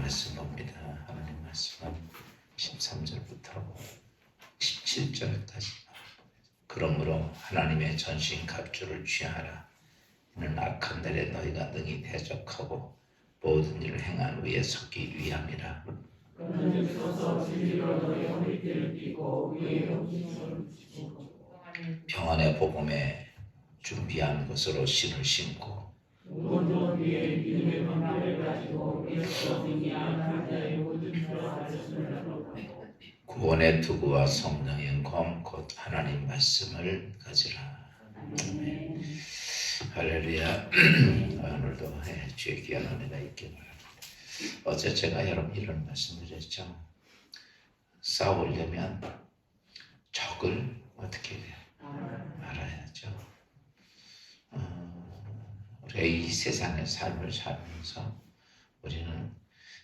말씀 봅니다. 하나님 말씀은 13절부터 17절까지. 그러므로 하나님의 전신 갑주를 취하라. 이는 악한 날에 너희가 능히 대적하고 모든 일을 행한 후에 섰기 위함이라. 그는 서서 진리로 너희 허리띠를 띠고 위에 용신을 지고 평안의 복음에 준비한 것으로 신을 신고 오른쪽 위에 믿음의 방패를 가지고 예수로 등이한 자의 모든 죄와 말씀을 하고 구원의 투구와 성령의 검 곧 하나님 말씀을 가지라. 아멘. 할렐루야. 오늘도 주의 귀한 은혜가 있길 바랍니다. 어제 제가 여러분 이런 말씀을 드렸죠. 싸우려면 적을 어떻게 해야 돼요? 알아야죠. 우리가 이 세상의 삶을 살면서 우리는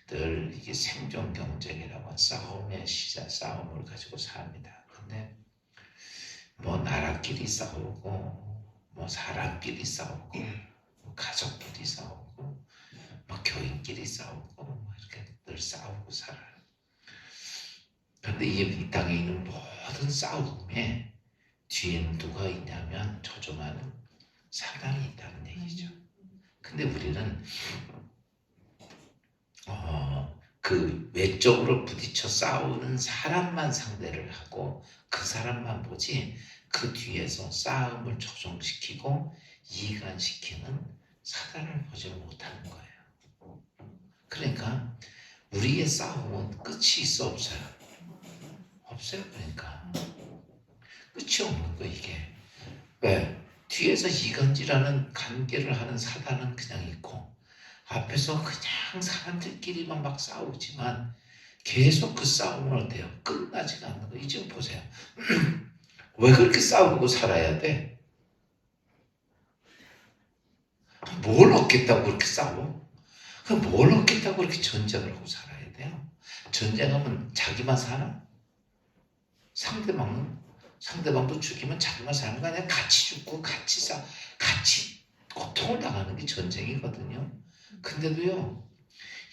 늘 이게 생존 경쟁이라고 싸움의 시작, 싸움을 가지고 삽니다. 근데 뭐 나라끼리 싸우고, 뭐 사람끼리 싸우고, 뭐 가족끼리 싸우고, 뭐 교인끼리 싸우고, 뭐 이렇게 늘 싸우고 살아요. 그런데 이 땅에 있는 모든 싸움에 뒤에는 누가 있냐면 조종하는 사단이 있다는 얘기죠. 근데 우리는 그 외적으로 부딪혀 싸우는 사람만 상대를 하고 그 사람만 보지 그 뒤에서 싸움을 조종시키고 이간시키는 사단을 보지 못하는 거예요. 그러니까 우리의 싸움은 끝이 있어 없어요? 없어요. 그러니까 끝이 없는 거 이게. 왜? 뒤에서 이간질하는 관계를 하는 사단은 그냥 있고 앞에서 그냥 사람들끼리만 막 싸우지만 계속 그 싸움은 어때요? 끝나지가 않는 거. 이제 보세요. 왜 그렇게 싸우고 살아야 돼? 뭘 얻겠다고 그렇게 싸워? 그럼 뭘 얻겠다고 그렇게 전쟁을 하고 살아야 돼요? 전쟁하면 자기만 사나? 상대방도 죽이면 자기만 사는 거 아니야? 같이 죽고 같이 고통을 당하는 게 전쟁이거든요. 근데도요,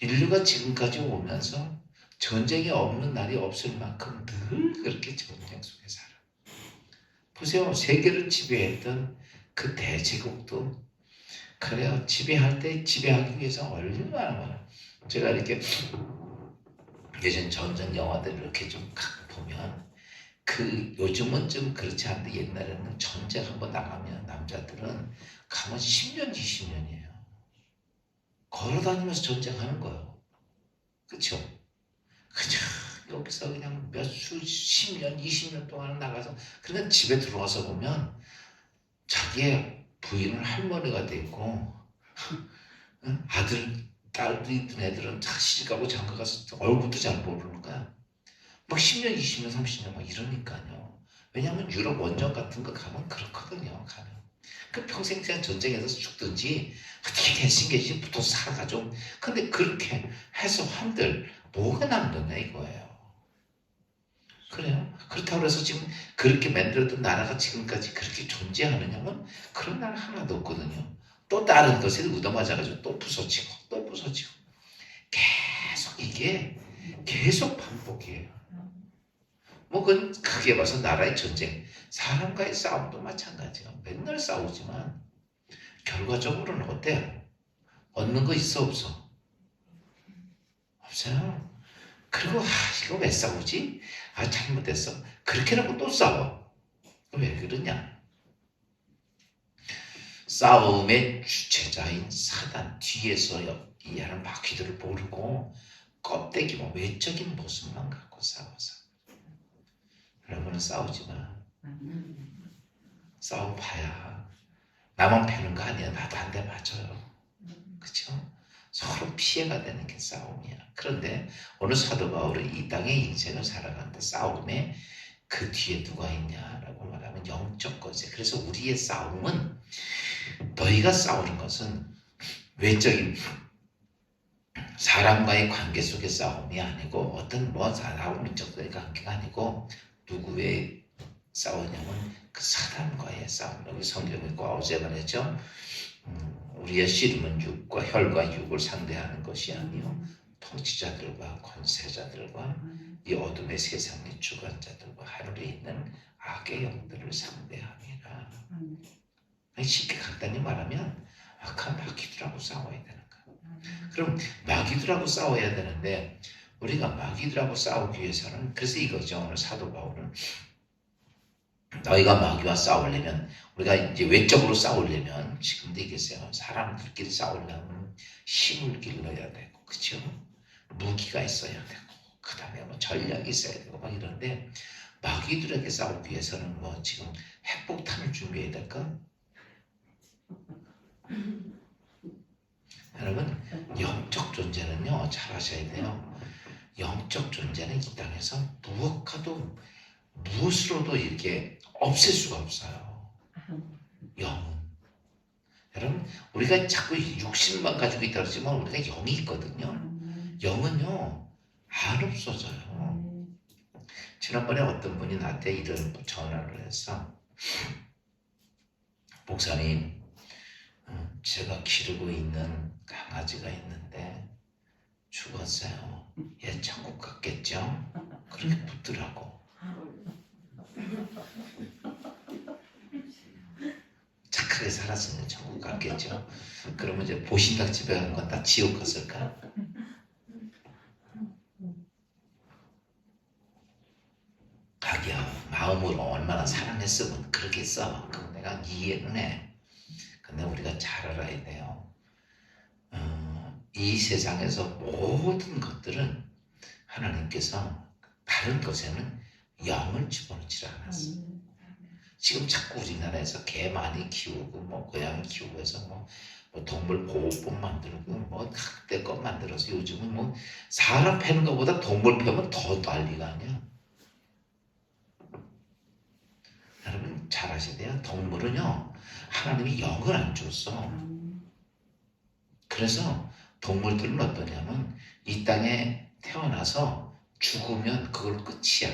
인류가 지금까지 오면서 전쟁이 없는 날이 없을 만큼 늘 그렇게 전쟁 속에 살아. 보세요. 세계를 지배했던 그 대제국도 그래요. 지배하기 위해서 얼마나 많아. 제가 이렇게 예전 전쟁 영화들 이렇게 좀 보면 요즘은 좀 그렇지 않은데 옛날에는 전쟁 한번 나가면 남자들은 가면 10년, 20년이에요. 걸어다니면서 전쟁하는 거예요. 그쵸? 그냥 여기서 그냥 수십 년, 20년 동안 나가서 그냥 집에 들어와서 보면 자기의 부인은 할머니가 돼 있고 아들, 딸들이 있던 애들은 다 시집가고 장가가서 얼굴도 잘 모르는 거야. 막 10년, 20년, 30년 막 이러니까요. 왜냐하면 유럽 원정 같은 거 가면 그렇거든요. 가면. 그 평생 그냥 전쟁에서 죽든지 어떻게 신경이 붙어서 살아가죠. 근데 그렇게 해서 한들 뭐가 남느냐 이거예요. 그래요. 그렇다고 해서 지금 그렇게 만들었던 나라가 지금까지 그렇게 존재하느냐면 그런 나라 하나도 없거든요. 또 다른 것에 얻어맞아가지고 또 부서지고 또 부서지고 계속 이게 계속 반복이에요. 뭐 그건 크게 봐서 나라의 전쟁, 사람과의 싸움도 마찬가지예요. 맨날 싸우지만 결과적으로는 어때요? 얻는 거 있어 없어? 없어요. 그리고 이거 왜 싸우지? 잘못했어. 그렇게 하고 또 싸워. 왜 그러냐? 싸움의 주체자인 사단 뒤에서 이 하는 바퀴들을 모르고 껍데기 외적인 모습만 갖고 싸워서. 여러분은 싸우지 마. 싸워봐야 나만 패는 거 아니야. 나도 한 대 맞아요. 그쵸? 서로 피해가 되는 게 싸움이야. 그런데 오늘 사도 바울은 이 땅의 인생을 살아가는데 싸움에 그 뒤에 누가 있냐라고 말하면 영적 것에. 그래서 우리의 싸움은 너희가 싸우는 것은 외적인 사람과의 관계 속의 싸움이 아니고 어떤 사람 민족과의 관계가 아니고 누구의 싸우냐면 그 사람과의 싸움. 여기 성경에 어제 말했죠. 우리의 씨름은 육과 혈과 육을 상대하는 것이 아니요 통치자들과 권세자들과 이 어둠의 세상의 주관자들과 하늘에 있는 악의 영들을 상대함이라. 쉽게 간단히 말하면 악한 마귀들하고 싸워야 되는 거야. 그럼 마귀들하고 싸워야 되는데 우리가 마귀들하고 싸우기 위해서는 그래서 이거죠. 오늘 사도 바울은 너희가 마귀와 싸우려면 우리가 이제 외적으로 싸우려면 지금도 얘기했어요. 사람들끼리 싸우려면 힘을 길러야 되고 그렇죠? 무기가 있어야 되고 그 다음에 뭐 전략이 있어야 되고 막 이런데 마귀들에게 싸우기 위해서는 뭐 지금 핵폭탄을 준비해야 될까? 여러분 영적 존재는요 잘 아셔야 돼요. 영적 존재는 이 땅에서 무엇과도 무엇으로도 이렇게 없앨 수가 없어요. 영은 여러분 우리가 자꾸 육신만 가지고 있다 그러지만 우리가 영이 있거든요. 영은요 안 없어져요. 지난번에 어떤 분이 나한테 이런 전화를 해서 목사님 제가 기르고 있는 강아지가 있는데 죽었어요. 얘 천국 갔겠죠? 그렇게 묻더라고. 착하게 살았으면 천국 갔겠죠? 그러면 이제 보신당 집에 간 건 다 지옥 갔을까? 가기야 마음으로 얼마나 사랑했으면 그러겠어. 그럼 내가 이해는 해. 근데 우리가 잘 알아야 돼요. 이 세상에서 모든 것들은 하나님께서 다른 것에는 영을 집어넣지 않았어. 지금 자꾸 우리나라에서 개 많이 키우고 뭐 고양이 키우고 해서 뭐 동물 보호법 만들고 뭐 학대법 만들어서 요즘은 뭐 사람 패는 것보다 동물 패면 더 난리가 아니야. 여러분 잘 아셔야 돼요. 동물은요 하나님이 영을 안 줬어. 그래서 동물들은 어떠냐면 이 땅에 태어나서 죽으면 그걸 끝이야.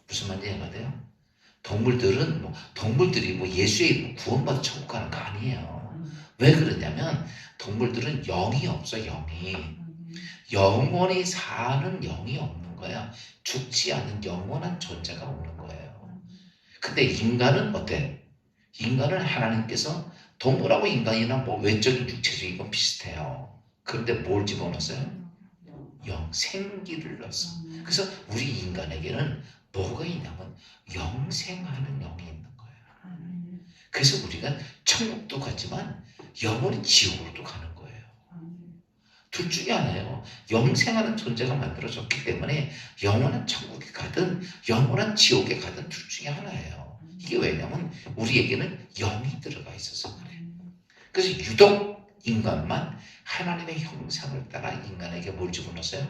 무슨 말인지 이해가 돼요? 동물들은 동물들이 뭐 예수의 구원받아 천국 가는 거 아니에요. 왜 그러냐면 동물들은 영이 없어. 영이 영원히 사는 영이 없는 거야. 죽지 않는 영원한 존재가 없는 거예요. 근데 인간은 어때? 인간은 하나님께서 동물하고 인간이나 뭐 외적인 육체적인 건 비슷해요. 그런데 뭘 집어넣었어요? 영, 생기를 넣었어. 그래서 우리 인간에게는 뭐가 있냐면 영생하는 영이 있는 거예요. 그래서 우리가 천국도 가지만 영원히 지옥으로도 가는 거예요. 둘 중에 하나예요. 영생하는 존재가 만들어졌기 때문에 영원한 천국에 가든 영원한 지옥에 가든 둘 중에 하나예요. 이게 왜냐면 우리에게는 영이 들어가 있어서 그래요. 그래서 유독 인간만 하나님의 형상을 따라 인간에게 뭘 집어넣었어요?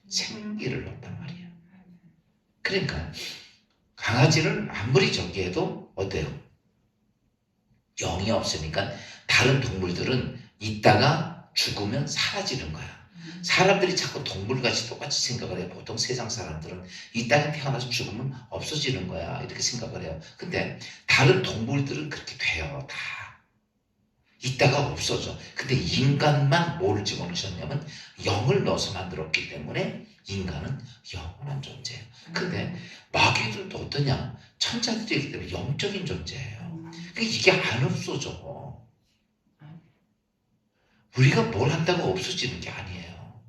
생기를 넣었단 말이에요. 그러니까 강아지를 아무리 저기해도 어때요? 영이 없으니까 다른 동물들은 있다가 죽으면 사라지는 거야. 사람들이 자꾸 동물같이 똑같이 생각을 해요. 보통 세상 사람들은 이 땅에 태어나서 죽으면 없어지는 거야 이렇게 생각을 해요. 근데 다른 동물들은 그렇게 돼요. 다 있다가 없어져. 근데 인간만 뭘 집어넣으셨냐면 영을 넣어서 만들었기 때문에 인간은 영원한 존재예요. 근데 마귀들도 어떠냐? 천사들이기 때문에 영적인 존재예요. 그러니까 이게 안 없어져. 우리가 뭘 한다고 없어지는 게 아니에요.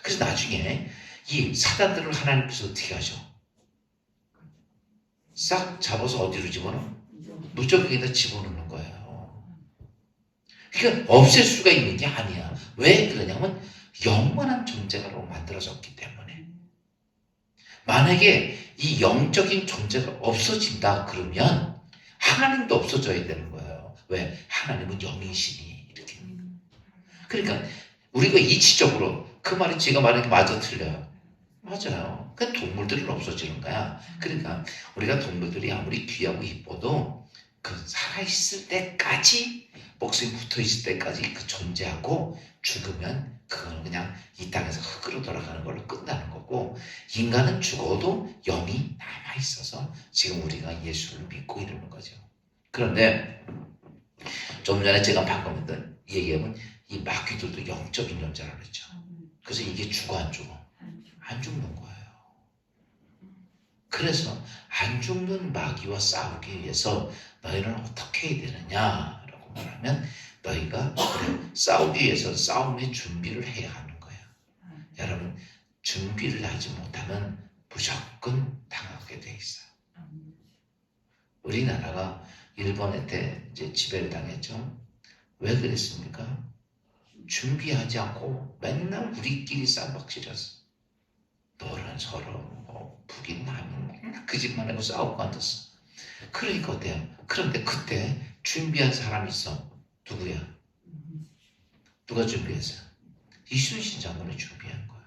그래서 나중에 이 사단들을 하나님께서 어떻게 하죠? 싹 잡아서 어디로 집어넣어? 무적에다 집어넣는 거예요. 그러니까 없앨 수가 있는 게 아니야. 왜 그러냐면 영원한 존재로 만들어졌기 때문에. 만약에 이 영적인 존재가 없어진다 그러면 하나님도 없어져야 되는 거예요. 왜? 하나님은 영이시니 이렇게. 그러니까 우리가 이치적으로 그 말이 제가 말하는 게 맞아 틀려요? 맞아요. 그러니까 동물들은 없어지는 거야. 그러니까 우리가 동물들이 아무리 귀하고 이뻐도 그 살아있을 때까지 목숨이 붙어있을 때까지 그 존재하고 죽으면 그거는 그냥 이 땅에서 흙으로 돌아가는 걸로 끝나는 거고 인간은 죽어도 영이 남아있어서 지금 우리가 예수를 믿고 이러는 거죠. 그런데 좀 전에 제가 방금 얘기하면 이 마귀들도 영적인 존재라고 그랬죠. 그래서 이게 죽어 안 죽어? 안 죽는 거예요. 그래서 안 죽는 마귀와 싸우기 위해서 너희는 어떻게 해야 되느냐라고 말하면 너희가 그래, 싸우기 위해서 싸움의 준비를 해야 하는 거예요. 여러분 준비를 하지 못하면 무조건 당하게 돼 있어요. 우리나라가 일본한테 이제 지배를 당했죠. 왜 그랬습니까? 준비하지 않고 맨날 우리끼리 쌈박질했어. 너는 서로 뭐 북인 남인 맨날 그 집만 하고 싸우고 앉았어. 그러니까 어때요? 그런데 그때 준비한 사람이 있어. 누구야? 누가 준비했어요? 이순신 장군이 준비한 거예요.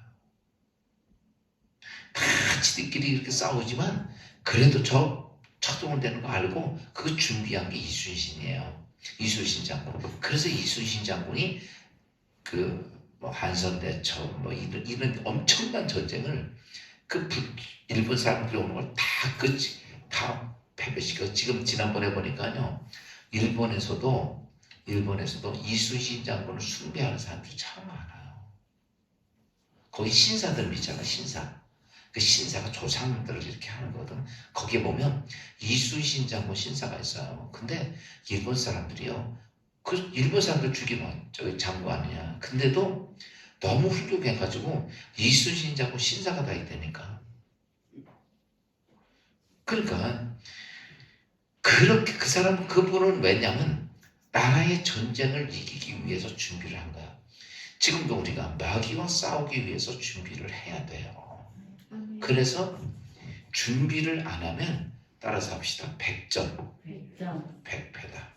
다 지들끼리 이렇게 싸우지만 그래도 저 착동을 되는 거 알고 그거 준비한 게 이순신이에요. 이순신 장군. 그래서 이순신 장군이 뭐 한선대첩 뭐 이런 엄청난 전쟁을 일본 사람들이 오는 걸 다 패배시켜. 지금 지난번에 보니까요 일본에서도 이순신 장군을 숭배하는 사람들이 참 많아요. 거기 신사들 있잖아. 신사. 그 신사가 조상들을 이렇게 하는 거거든. 거기에 보면 이순신 장군 신사가 있어요. 근데 일본 사람들이요. 그 일본 사람들 죽이면 저기 장군 아니냐. 근데도 너무 훌륭해가지고 이순신 장군 신사가 다 있다니까. 그러니까 그렇게 그분은 왜냐면 나라의 전쟁을 이기기 위해서 준비를 한 거야. 지금도 우리가 마귀와 싸우기 위해서 준비를 해야 돼요. 그래서 준비를 안 하면 따라서 합시다. 100점, 100패다.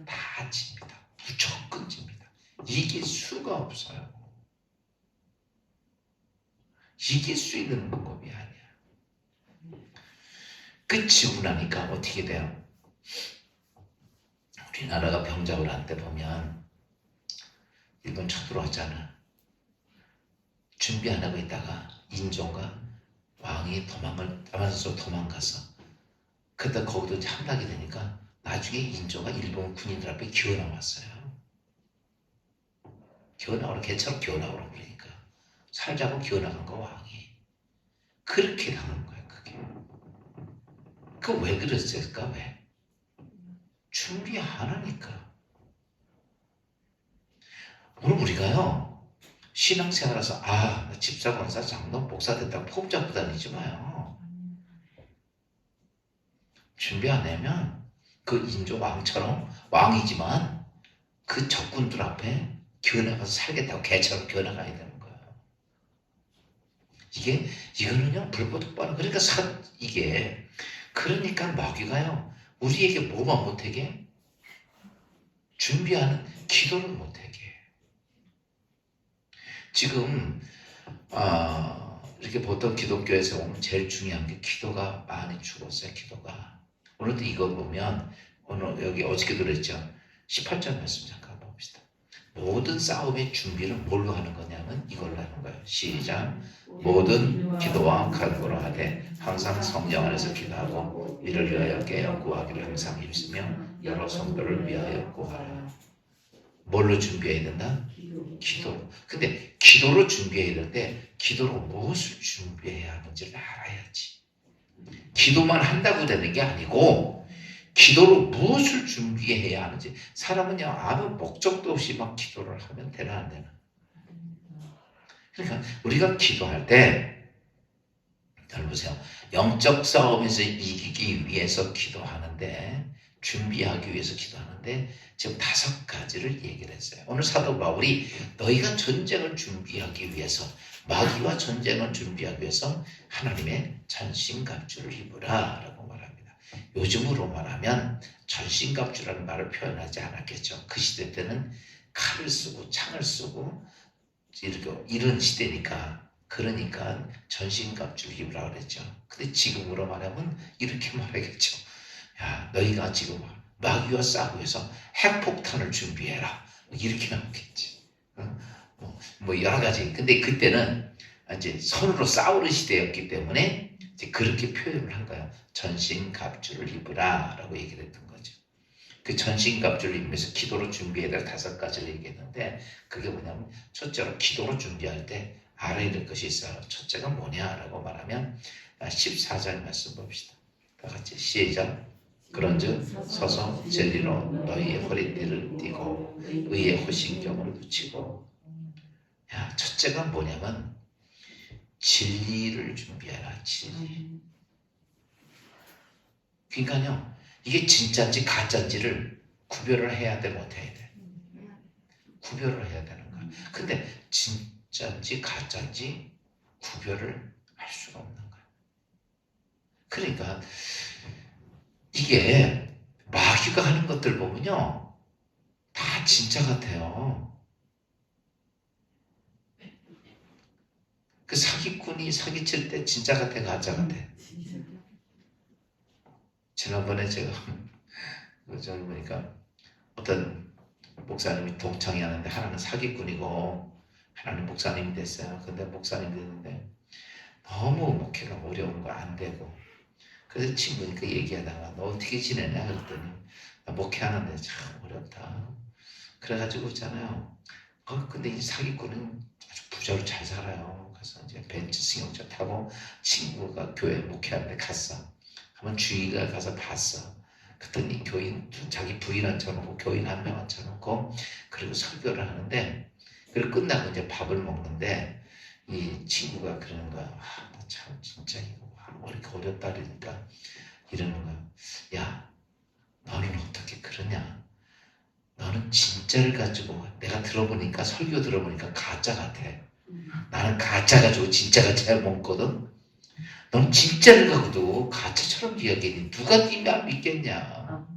다 집니다. 무조건 집니다. 이길 수가 없어요. 이길 수 있는 방법이 아니야. 지고 나니까 어떻게 돼요? 우리나라가 병작을 할 때 보면 일본 쳐들어왔잖아. 준비 안 하고 있다가 인종과 왕이 도망가서 그때 거기도 이제 함락이 되니까 나중에 인조가 일본 군인들 앞에 기어나왔어요. 기어나오라 개처럼 기어나오라 그러니까 살자고 기어나간 거 왕이. 그렇게 당한 거야 그게. 왜 그랬을까? 왜? 준비 안 하니까. 오늘 우리가요 신앙생활에서 나 집사, 권사, 장로, 목사 됐다고 포부 잡고 다니지 마요. 준비 안 하면 그 인조 왕처럼 왕이지만 그 적군들 앞에 기어나가서 살겠다고 개처럼 기어나가야 되는 거예요. 이거는요 불보듯 뻔한. 그러니까 마귀가요 우리에게 뭐만 못하게? 준비하는 기도를 못하게. 지금 이렇게 보통 기독교에서 보면 제일 중요한 게 기도가 많이 죽었어요. 기도가. 오늘도 이거 보면 오늘 여기 어저께도 그랬죠. 18절 말씀 잠깐 봅시다. 모든 싸움의 준비를 뭘로 하는 거냐면 이걸로 하는 거예요. 시작. 모든 기도와 간구로 하되 항상 성령 안에서 기도하고 이를 위하여 깨어 구하기를 항상 힘쓰며 여러 성도를 위하여 구하라. 뭘로 준비해야 된다? 기도. 근데 기도로 준비해야 되는데 기도로 무엇을 준비해야 하는지를 알아야지. 기도만 한다고 되는 게 아니고 기도로 무엇을 준비해야 하는지. 사람은 아무 목적도 없이 막 기도를 하면 되나 안 되나. 그러니까 우리가 기도할 때 잘 보세요. 영적 싸움에서 이기기 위해서 기도하는데 준비하기 위해서 기도하는데 지금 5가지를 얘기를 했어요. 오늘 사도 바울이 너희가 전쟁을 준비하기 위해서 마귀와 전쟁을 준비하기 위해서 하나님의 전신갑주를 입으라 라고 말합니다. 요즘으로 말하면 전신갑주라는 말을 표현하지 않았겠죠. 그 시대 때는 칼을 쓰고 창을 쓰고 이런 시대니까 그러니까 전신갑주를 입으라 그랬죠. 근데 지금으로 말하면 이렇게 말하겠죠. 야, 너희가 지금 마귀와 싸우기 위해서 핵폭탄을 준비해라. 이렇게 나오겠지. 뭐 여러 가지. 근데 그때는 이제 서로 싸우는 시대였기 때문에 이제 그렇게 표현을 한 거예요. 전신갑주를 입으라 라고 얘기를 했던 거죠. 그 전신갑주를 입으면서 기도로 준비해야 될 5가지를 얘기했는데 그게 뭐냐면 첫째로 기도로 준비할 때 알아야 될 것이 있어요. 첫째가 뭐냐라고 말하면 14절 말씀 봅시다. 다 같이 시작. 그런즉 서서 진리로 너희의 허리띠를 띠고 의의 호신경을 붙이고. 야, 첫째가 뭐냐면 진리를 준비해라. 진리. 그러니까요, 이게 진짜인지 가짜인지를 구별을 해야 돼, 못해야 돼? 구별을 해야 되는 거야. 근데 진짜인지 가짜인지 구별을 할 수가 없는 거야. 그러니까 이게 마귀가 하는 것들 보면요, 다 진짜 같아요. 그 사기꾼이 사기칠 때 진짜 같아, 가짜 같아? 지난번에 제가 저기 보니까 어떤 목사님이 동창회 하는데 하나는 사기꾼이고 하나는 목사님이 됐어요. 근데 목사님이 됐는데 너무 목회가 어려운 거 안 되고, 그래서 친구니까 얘기하다가 너 어떻게 지내냐 그랬더니 나 목회하는데 참 어렵다. 그래가지고 있잖아요. 근데 이 사기꾼은 아주 부자로 잘 살아요. 그래서 이제 벤츠 승용차 타고 친구가 교회 목회하는데 갔어. 한번 주일날 가서 봤어. 그랬더니 교인, 자기 부인 앉혀놓고 교인 한 명 앉혀놓고 그리고 설교를 하는데, 그리고 끝나고 이제 밥을 먹는데 이 친구가 그러는 거야. 아, 나 참 진짜 이거 뭐 이렇게 어렵다 그러니까 이러는 거야. 야, 너는 어떻게 그러냐? 너는 진짜를 가지고, 내가 들어보니까 설교 들어보니까 가짜 같아. 나는 가짜 가지고 진짜가 잘 먹거든. 넌 진짜를 가지고도 가짜처럼 이야기해. 누가 네가 안 믿겠냐?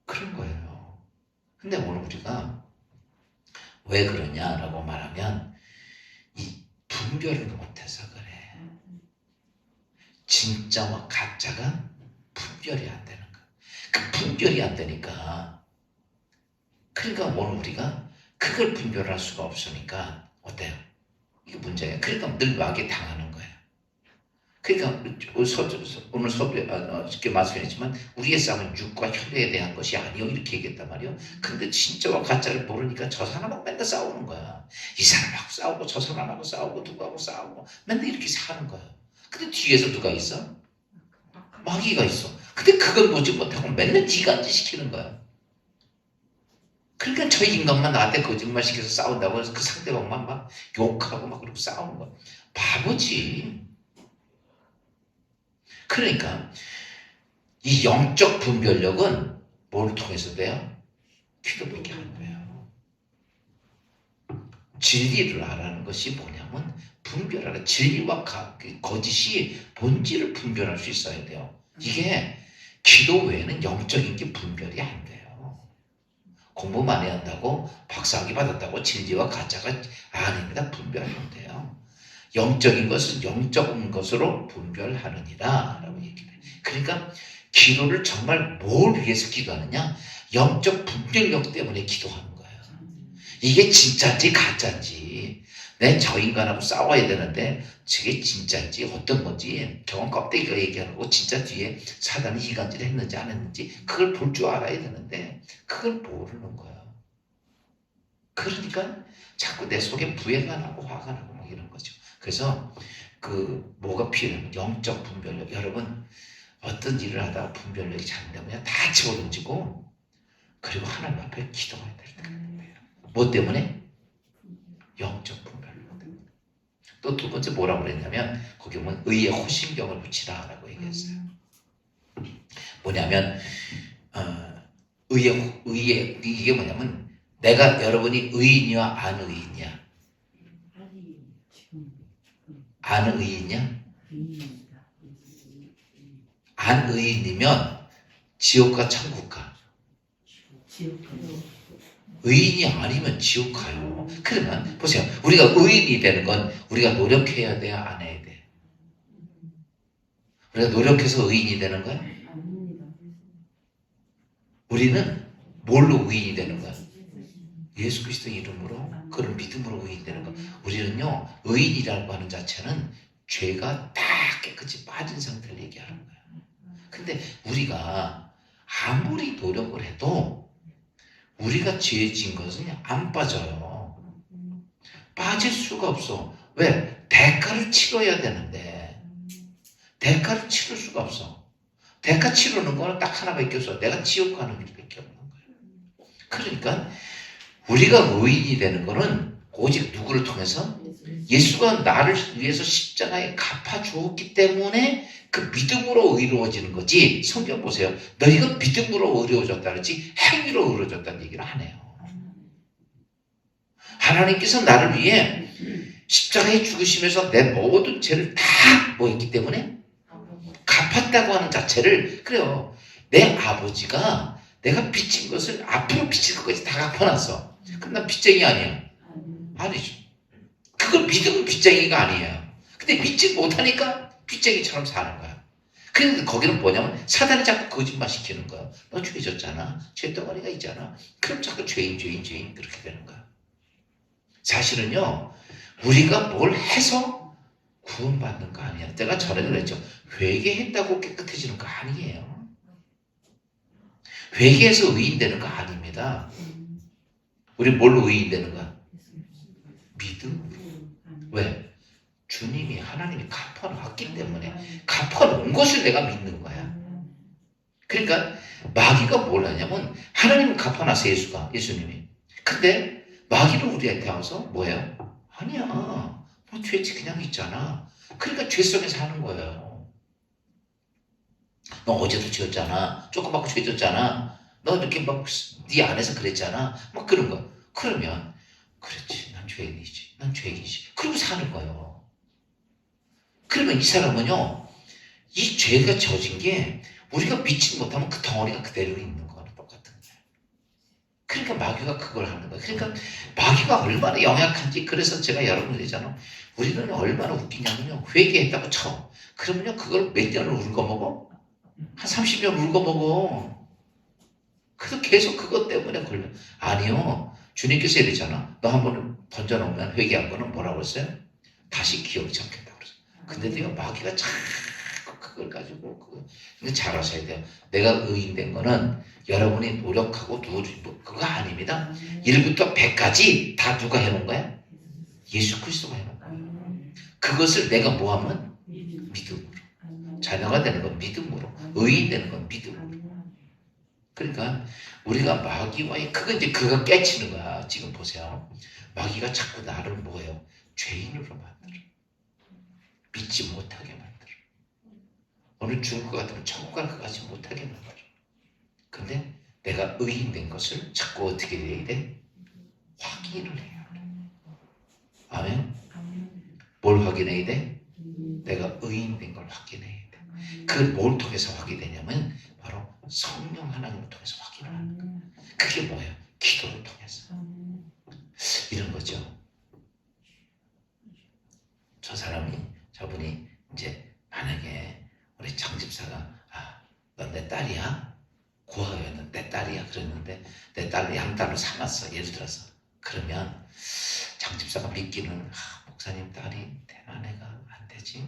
그런 거예요. 근데 오늘 우리가 왜 그러냐라고 말하면 이 분별을 못해서 그래. 진짜와 가짜가 분별이 안 되는 거야. 그 분별이 안 되니까, 그러니까 오늘 우리가 그걸 분별할 수가 없으니까 어때요? 이게 문제예요. 그러니까 늘 마귀에 당하는 거예요. 그러니까 오늘 수업에 쉽게 말씀했지만 우리의 싸움은 육과 혈에 대한 것이 아니요 이렇게 얘기했단 말이에요. 근데 진짜와 가짜를 모르니까 저 사람하고 맨날 싸우는 거야. 이 사람하고 싸우고 저 사람하고 싸우고 누구하고 싸우고 맨날 이렇게 사는 거야. 근데 뒤에서 누가 있어? 마귀가 있어. 근데 그걸 보지 못하고 맨날 지간지 시키는 거야. 그러니까 저 인간만 나한테 거짓말 시켜서 싸운다고 해서 그 상대방만 막 욕하고 막 그러고 싸우는 거야. 바보지. 그러니까 이 영적 분별력은 뭘 통해서 돼요? 기도밖에 안 돼요. 진리를 알아는 것이 뭐냐면 분별하라. 진리와 거짓이 본질을 분별할 수 있어야 돼요. 이게 기도 외에는 영적인 게 분별이 안 돼요. 공부 많이 한다고 박사학위 받았다고 진리와 가짜가 아닙니다. 분별하면 돼요. 영적인 것은 영적인 것으로 분별하느니라 라고 얘기해요. 그러니까 기도를 정말 뭘 위해서 기도하느냐? 영적 분별력 때문에 기도하는 거예요. 이게 진짜인지 가짜인지, 내 저 인간하고 싸워야 되는데 저게 진짜인지 어떤 건지 저건 껍데기가 얘기하는 거고 진짜 뒤에 사단이 이간질을 했는지 안 했는지 그걸 볼 줄 알아야 되는데 그걸 모르는 거예요. 그러니까 자꾸 내 속에 부해가 나고 화가 나고 막 이런 거죠. 그래서 그 뭐가 필요하면 영적 분별력. 여러분 어떤 일을 하다가 분별력이 잘못되면 다 집어던지고 그리고 하나님 앞에 기도해야 될 때가 있는데요. 뭐 때문에? 영적 분별력 때문에. 또 두 번째 뭐라고 그랬냐면 거기 보면 의의 호신경을 붙이라 라고 얘기했어요. 뭐냐면 의의 이게 뭐냐면 내가 여러분이 의인이야 안 의인이야? 안 의인이야? 안 의인이면 지옥과 천국 가. 의인이 아니면 지옥 가요. 그러면 보세요. 우리가 의인이 되는 건 우리가 노력해야 돼요? 안 해야 돼? 우리가 노력해서 의인이 되는 거야? 우리는 뭘로 의인이 되는 거야? 예수 그리스도 이름으로, 그런 믿음으로 의인이 되는 거야. 우리는요, 의인이라고 하는 자체는 죄가 다 깨끗이 빠진 상태를 얘기하는 거야. 근데 우리가 아무리 노력을 해도 우리가 죄 지은 것은 안 빠져요. 빠질 수가 없어. 왜? 대가를 치러야 되는데 대가를 치를 수가 없어. 대가 치르는 거는 딱 하나밖에 없어. 내가 지옥 가는 길밖에 없는 거야. 그러니까 우리가 의인이 되는 거는 오직 누구를 통해서? 예수가 나를 위해서 십자가에 갚아주었기 때문에 그 믿음으로 의로워지는 거지. 성경 보세요. 너희가 믿음으로 의로워졌다 그러지 행위로 의로워졌다는 얘기를 안 해요. 하나님께서 나를 위해 십자가에 죽으시면서 내 모든 죄를 다 뭐 했기 때문에 갚았다고 하는 자체를, 그래요. 내 아버지가 내가 빚진 것을 앞으로 빚질 것까지 다 갚아놨어. 그럼 난 빚쟁이 아니야? 아니죠. 그걸 믿음은 빚쟁이가 아니에요. 근데 믿지 못하니까 빚쟁이처럼 사는 거야. 그런데 거기는 뭐냐면 사단이 자꾸 거짓말 시키는 거야. 너 죄 졌잖아. 죄덩어리가 있잖아. 그럼 자꾸 죄인 그렇게 되는 거야. 사실은요, 우리가 뭘 해서 구원받는 거 아니야. 내가 전에 그랬죠. 회개했다고 깨끗해지는 거 아니에요. 회개해서 의인되는 거 아닙니다. 우리 뭘로 의인되는 거야? 믿음으로. 왜? 주님이, 하나님이 갚아놨기 때문에 갚아놓은 것을 내가 믿는 거야. 그러니까 마귀가 뭘 하냐면 하나님은 갚아놨어요. 예수님이. 근데 마귀는 우리한테 와서 뭐예요? 아니야. 뭐 죄지 그냥 있잖아. 그러니까 죄 속에서 하는 거예요. 너 어제도 죄졌잖아. 조그맣고 죄졌잖아. 너 이렇게 막 네 안에서 그랬잖아. 막 그런 거. 그러면 그렇지. 난 죄인이지. 난 죄인이지. 그러고 사는 거예요. 그러면 이 사람은요, 이 죄가 져진 게 우리가 믿지 못하면 그 덩어리가 그대로 있는 거랑 똑같은 거예요. 그러니까 마귀가 그걸 하는 거예요. 그러니까 마귀가 얼마나 영약한지. 그래서 제가 여러분 얘기잖아요. 우리는 얼마나 웃기냐면요, 회개했다고 쳐. 그러면요, 그걸 몇 년을 울거먹어? 한 30년 울거먹어. 그래서 계속 그것 때문에 걸려. 아니요. 주님께서 이랬잖아. 너 한 번 던져놓으면 회개한 거는 뭐라고 했어요? 다시 기억치 않겠다고 그랬어요. 근데도요, 마귀가 자꾸 그걸 가지고, 근데 잘 아셔야 돼요. 내가 의인된 거는 여러분이 노력하고 그거 아닙니다. 1부터 100까지 다 누가 해놓은 거야? 예수 그리스도가 해놓은 거야. 그것을 내가 뭐 하면? 믿음으로. 자녀가 되는 건 믿음으로. 의인 되는 건 믿음으로. 그러니까 우리가 마귀와의 그가 깨치는 거야. 지금 보세요. 마귀가 자꾸 나를 뭐예요? 죄인으로 만들어. 믿지 못하게 만들어. 오늘 죽을 것 같으면 천국 갈 것 같지 못하게 만들어. 근데 내가 의인된 것을 자꾸 어떻게 해야 돼? 확인을 해야 돼. 아멘? 뭘 확인해야 돼? 내가 의인된 걸 확인해야 돼. 그걸 뭘 통해서 확인되냐면 바로 성령 하나님을 통해서 확인을 하는 거예요. 그게 뭐예요? 기도를 통해서. 이런 거죠. 저분이 이제 만약에 우리 장 집사가 너 내 딸이야? 고아요. 너 내 딸이야. 그랬는데 내 딸을 양딸로 삼았어. 예를 들어서. 그러면 장 집사가 믿기는 목사님 딸이 대단해가 안 되지.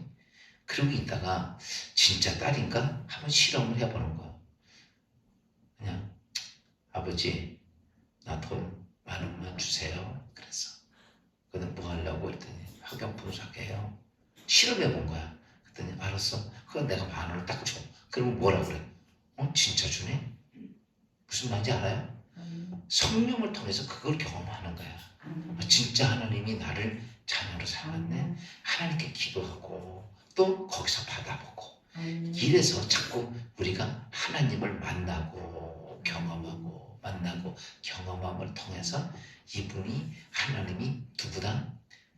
그러고 있다가 진짜 딸인가? 한번 실험을 해보는 거야. 그냥 아버지 나 돈 10,000원만 주세요. 그랬어. 근데 뭐 하려고 했더니 학용품 사게요. 실험해본 거야. 그랬더니 알았어. 그럼 내가 10,000원을 딱 줘. 그러면 뭐라 그래? 진짜 주네? 무슨 말인지 알아요? 성령을 통해서 그걸 경험하는 거야. 진짜 하나님이 나를 자녀로 삼았네. 하나님께 기도하고 또 거기서 받아보고 이래서 자꾸 우리가 하나님을 만나고 경험하고 만나고 경험함을 통해서 이분이 하나님이 누구다?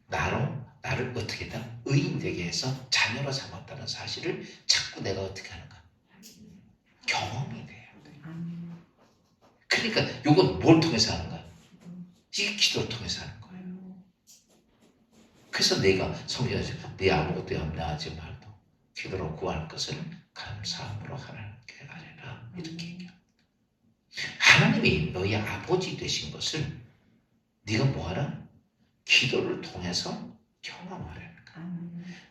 나를 어떻게든 의인되게 해서 자녀로 삼았다는 사실을 자꾸 내가 어떻게 하는가? 경험이 돼야 돼. 그러니까 이건 뭘 통해서 하는 거야? 이게 기도를 통해서 하는 거예요. 그래서 내가 성경에서 네 아무것도 염려하지 말고 기도로 구할 것을 감사함으로 하나님께 아뢰라 이렇게 얘기합니다. 하나님이 너희 아버지 되신 것을 네가 뭐하라? 기도를 통해서 경험하라는 거야.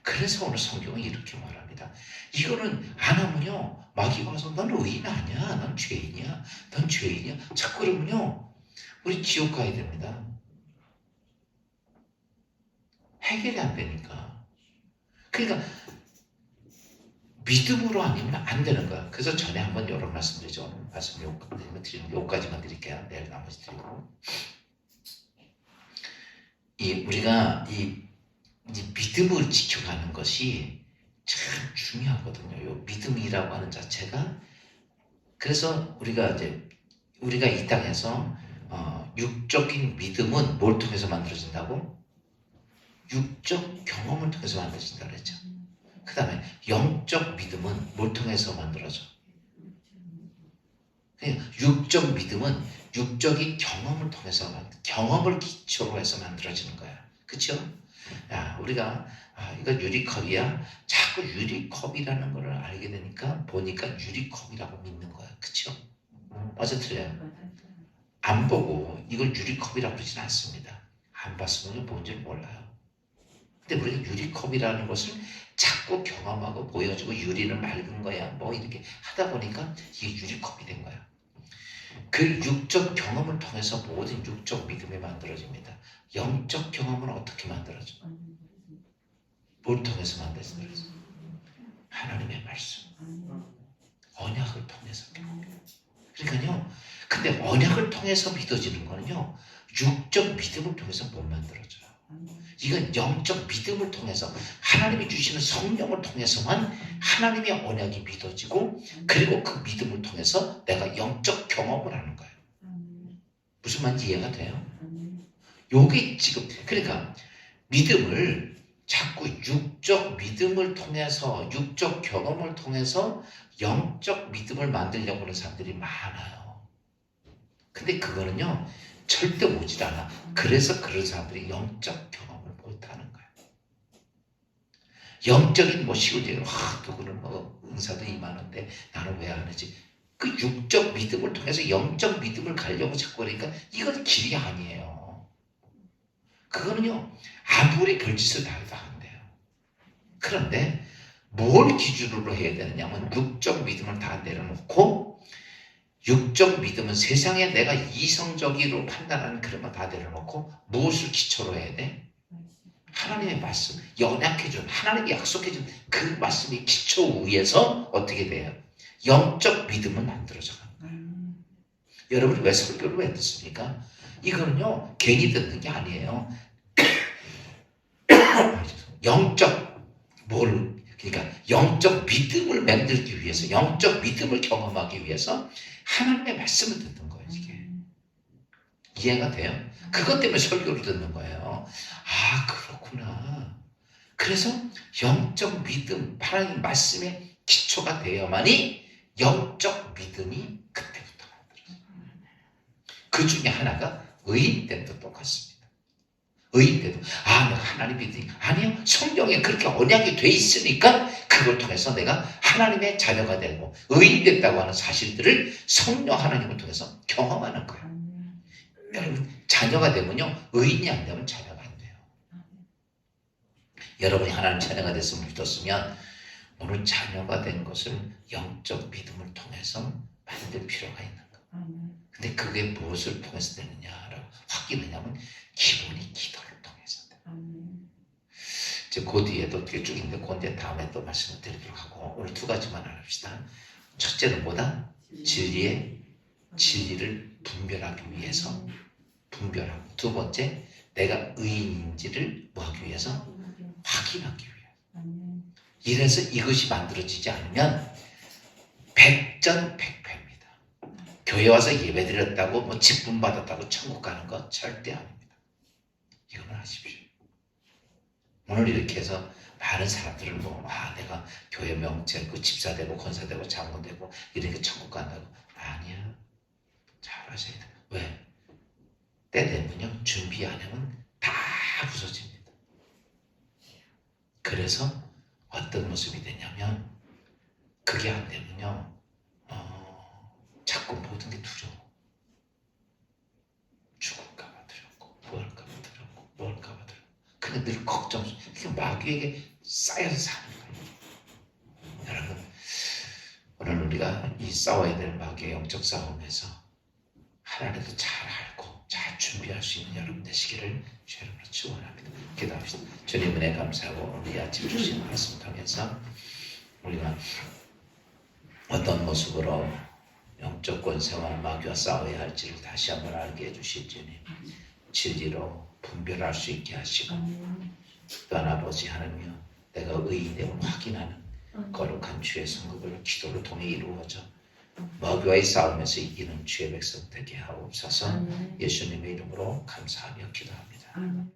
그래서 오늘 성경은 이렇게 말합니다. 이거는 안 하면요, 마귀가 와서 넌 의인 아니야, 넌 죄인이야, 넌 죄인이야. 자꾸 그러면요, 우리 지옥 가야 됩니다. 해결이 안 되니까. 그러니까 믿음으로 아니면 안 되는 거야. 그래서 전에 한번 여러 말씀드리죠. 오늘 말씀 요까지만 드릴게요. 내일 나머지 드리고. 우리가 이 믿음을 지켜가는 것이 참 중요하거든요. 요 믿음이라고 하는 자체가. 그래서 우리가 이 땅에서 육적인 믿음은 뭘 통해서 만들어진다고? 육적 경험을 통해서 만들어진다고 그랬죠. 그 다음에 영적 믿음은 뭘 통해서 만들어져? 육적 믿음은 육적인 경험을 통해서 경험을 기초로 해서 만들어지는 거야. 그쵸? 야, 우리가 이거 유리컵이야. 자꾸 유리컵이라는 걸 알게 되니까 보니까 유리컵이라고 믿는 거야. 그쵸? 맞아, 틀려요? 안 보고 이걸 유리컵이라고 그러진 않습니다. 안 봤으면 뭔지 몰라요. 근데 우리가 유리컵이라는 것을 자꾸 경험하고 보여주고 유리는 맑은 거야 뭐 이렇게 하다 보니까 이게 유리컵이 된 거야. 그 육적 경험을 통해서 모든 육적 믿음이 만들어집니다. 영적 경험은 어떻게 만들어져? 뭘 통해서 만들어져? 하나님의 말씀, 언약을 통해서. 그러니까요, 근데 언약을 통해서 믿어지는 거는요, 육적 믿음을 통해서 못 만들어져요. 이건 영적 믿음을 통해서 하나님이 주시는 성령을 통해서만 하나님의 언약이 믿어지고, 그리고 그 믿음을 통해서 내가 영적 경험을 하는 거예요. 무슨 말인지 이해가 돼요? 요게 지금 그러니까 믿음을 자꾸 육적 믿음을 통해서, 육적 경험을 통해서 영적 믿음을 만들려고 하는 사람들이 많아요. 근데 그거는요 절대 오질 않아. 그래서 그런 사람들이 영적 경험을 못하는 거야. 영적인 시우제 누구는 은사도 임하는데 나는 왜 안 하지? 그 육적 믿음을 통해서 영적 믿음을 가려고 자꾸 그러니까 이건 길이 아니에요. 그거는요 아무리 별짓을 다 해도 안 돼요. 그런데 뭘 기준으로 해야 되느냐면 육적 믿음을 다 내려놓고, 육적 믿음은 세상에 내가 이성적으로 판단하는 그런 거 다 내려놓고 무엇을 기초로 해야 돼? 하나님의 말씀, 연약해준 하나님이 약속해준 그 말씀이 기초 위에서 어떻게 돼요? 영적 믿음을 만들어져 가는 거예요. 여러분이 왜 설교를 왜 듣습니까? 이거는요 괜히 듣는 게 아니에요. 그러니까 영적 믿음을 만들기 위해서, 영적 믿음을 경험하기 위해서 하나님의 말씀을 듣는 거예요. 이게 이해가 돼요? 그것 때문에 설교를 듣는 거예요. 아, 그렇구나. 그래서 영적 믿음, 하나님 말씀의 기초가 되어야만이 영적 믿음이 그때부터 만들어져요. 그 중에 하나가 의인 때도 똑같습니다. 의인 때도 내가 하나님 믿으니 아니요, 성경에 그렇게 언약이 돼 있으니까 그걸 통해서 내가 하나님의 자녀가 되고 의인 됐다고 하는 사실들을 성령 하나님을 통해서 경험하는 거예요. 여러분 자녀가 되면요 의인이 안 되면 자녀가 안 돼요. 여러분이 하나님 자녀가 됐으면 믿었으면 오늘 자녀가 된 것을 영적 믿음을 통해서 만들 필요가 있는 거예요. 근데 그게 무엇을 통해서 되느냐라고 확인하냐면 기본이 기도를 통해서 돼요. 이제 그 뒤에도 어떻게 쭉 있는데 그건 다음에 또 말씀을 드리도록 하고, 오늘 두 가지만 합시다. 첫째는 뭐다? 진리를 분별하기 위해서 분별하고, 두 번째 내가 의인인지를 뭐하기 위해서? 확인하기 위해서. 이래서 이것이 만들어지지 않으면 백전백패입니다. 교회 와서 예배 드렸다고 직분 받았다고 천국 가는 거 절대 아닙니다. 이거는 아십시오. 오늘 이렇게 해서 많은 사람들을 내가 교회 명체, 집사 되고 권사 되고 장로 되고 이렇게 천국 간다고. 아니야. 잘 하셔야 돼. 왜? 때 되면요 준비 안 하면 다 부서집니다. 그래서 어떤 모습이 되냐면, 그게 안 되면요 자꾸 모든 게 두려워. 죽을까봐 두렵고, 뭐 할까봐 두렵고, 뭐 할까봐 두렵고. 그냥 늘 걱정, 그냥 마귀에게 쌓여서 사는 거예요. 여러분, 오늘 우리가 이 싸워야 될 마귀의 영적 싸움에서 하나님도 잘 알고 잘 준비할 수 있는 여러분 되시기를 주님으로 축원합니다. 기도합시다. 주님 은혜 감사하고 오늘 이 아침 주신 말씀 통해서 우리가 어떤 모습으로 영적 권세와 마귀와 싸워야 할지를 다시 한번 알게 해주실 주님, 진리로 분별할 수 있게 하시고 또한 아버지 하나님이여, 내가 의인됨을 확인하는 거룩한 주의 성급을 기도를 통해 이루어져 마귀와의 싸움에서 이기는 주의 백성 되게 하옵소서. 예수님의 이름으로 감사하며 기도합니다.